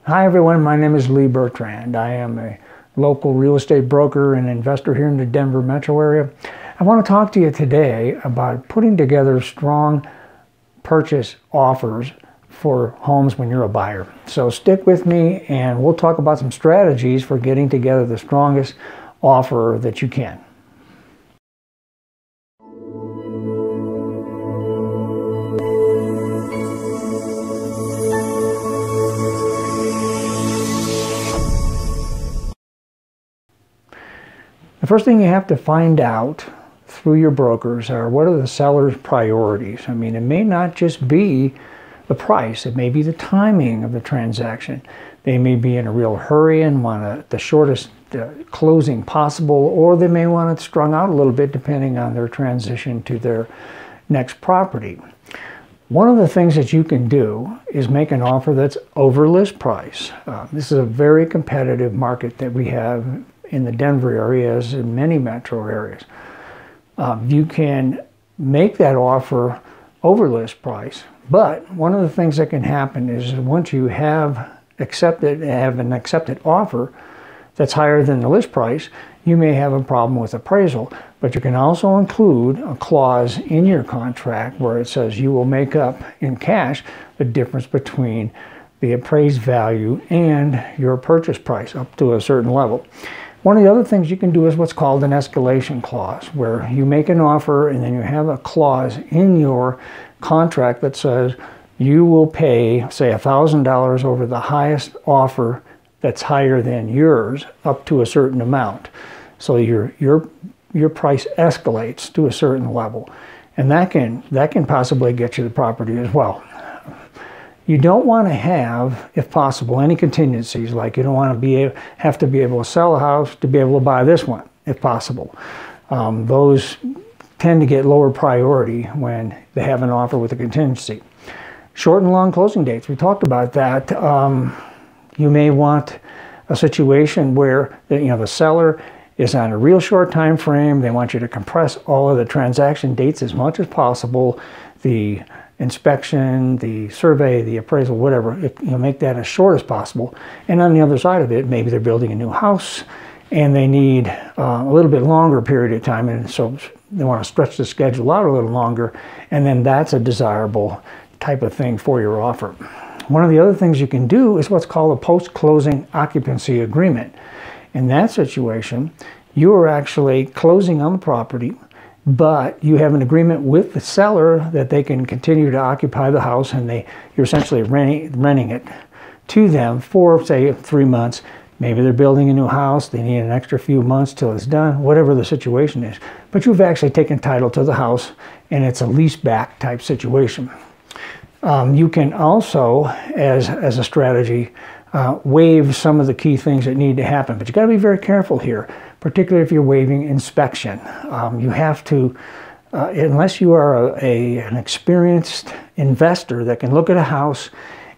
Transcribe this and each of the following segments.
Hi everyone, my name is Lee Bertrand. I am a local real estate broker and investor here in the Denver metro area. I want to talk to you today about putting together strong purchase offers for homes when you're a buyer. So stick with me and we'll talk about some strategies for getting together the strongest offer that you can. The first thing you have to find out through your brokers are what are the seller's priorities. I mean, it may not just be the price, it may be the timing of the transaction. They may be in a real hurry and want the shortest closing possible, or they may want it strung out a little bit depending on their transition to their next property. One of the things that you can do is make an offer that's over list price. This is a very competitive market that we have in the Denver area, as in many metro areas. You can make that offer over list price, but one of the things that can happen is once you have an accepted offer that's higher than the list price, you may have a problem with appraisal. But you can also include a clause in your contract where it says you will make up in cash the difference between the appraised value and your purchase price up to a certain level. One of the other things you can do is what's called an escalation clause, where you make an offer and then you have a clause in your contract that says you will pay, say, $1,000 over the highest offer that's higher than yours up to a certain amount. So your price escalates to a certain level, and that can possibly get you the property as well. You don't want to have, if possible, any contingencies, like you don't want to have to be able to sell a house to be able to buy this one, if possible. Those tend to get lower priority when they have an offer with a contingency. Short and long closing dates, we talked about that. You may want a situation where the seller is on a real short time frame. They want you to compress all of the transaction dates as much as possible. The inspection, the survey, the appraisal, whatever, make that as short as possible. And on the other side of it, maybe they're building a new house and they need a little bit longer period of time, and so they want to stretch the schedule out a little longer, and then that's a desirable type of thing for your offer. One of the other things you can do is what's called a post-closing occupancy agreement. In that situation, you are actually closing on the property, but you have an agreement with the seller that they can continue to occupy the house, and you're essentially renting it to them for, say, 3 months. Maybe they're building a new house, they need an extra few months till it's done, whatever the situation is. But you've actually taken title to the house, and it's a lease-back type situation. You can also, as a strategy, waive some of the key things that need to happen. But you got to be very careful here, particularly if you're waiving inspection. You have to, unless you are an experienced investor that can look at a house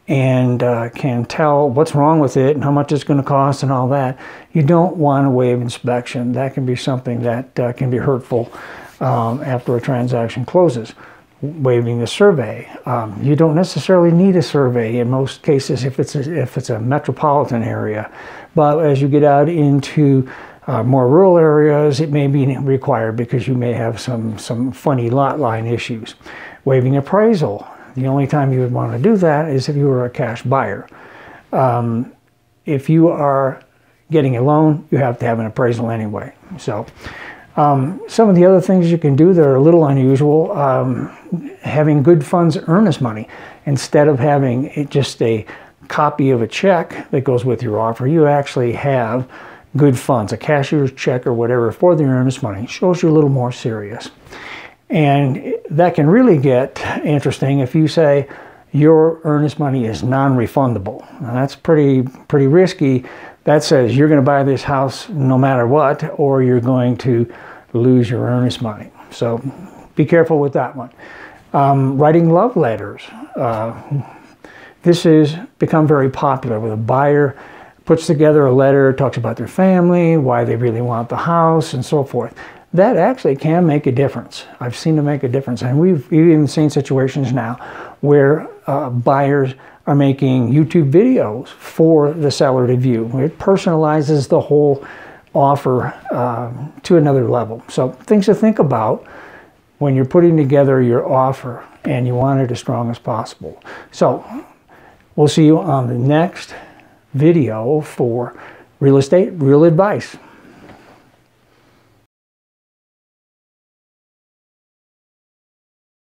and can tell what's wrong with it and how much it's going to cost and all that, you don't want to waive inspection. That can be something that can be hurtful after a transaction closes. Waiving the survey. You don't necessarily need a survey in most cases if it's a metropolitan area, but as you get out into more rural areas, it may be required because you may have some funny lot line issues. Waiving appraisal. The only time you would want to do that is if you were a cash buyer. If you are getting a loan, you have to have an appraisal anyway. So some of the other things you can do that are a little unusual, having good funds earnest money. Instead of having just a copy of a check that goes with your offer, you actually have good funds, a cashier's check or whatever for the earnest money. It shows you a little more serious. And that can really get interesting if you say your earnest money is non-refundable. Now that's pretty risky. That says you're going to buy this house no matter what, or you're going to lose your earnest money. So be careful with that one. Writing love letters. This has become very popular, where the buyer puts together a letter, talks about their family, why they really want the house, and so forth. That actually can make a difference. I've seen it make a difference. And we've even seen situations now where buyers are making YouTube videos for the seller to view. It personalizes the whole offer to another level. So things to think about when you're putting together your offer and you want it as strong as possible. So we'll see you on the next video for real estate, real advice.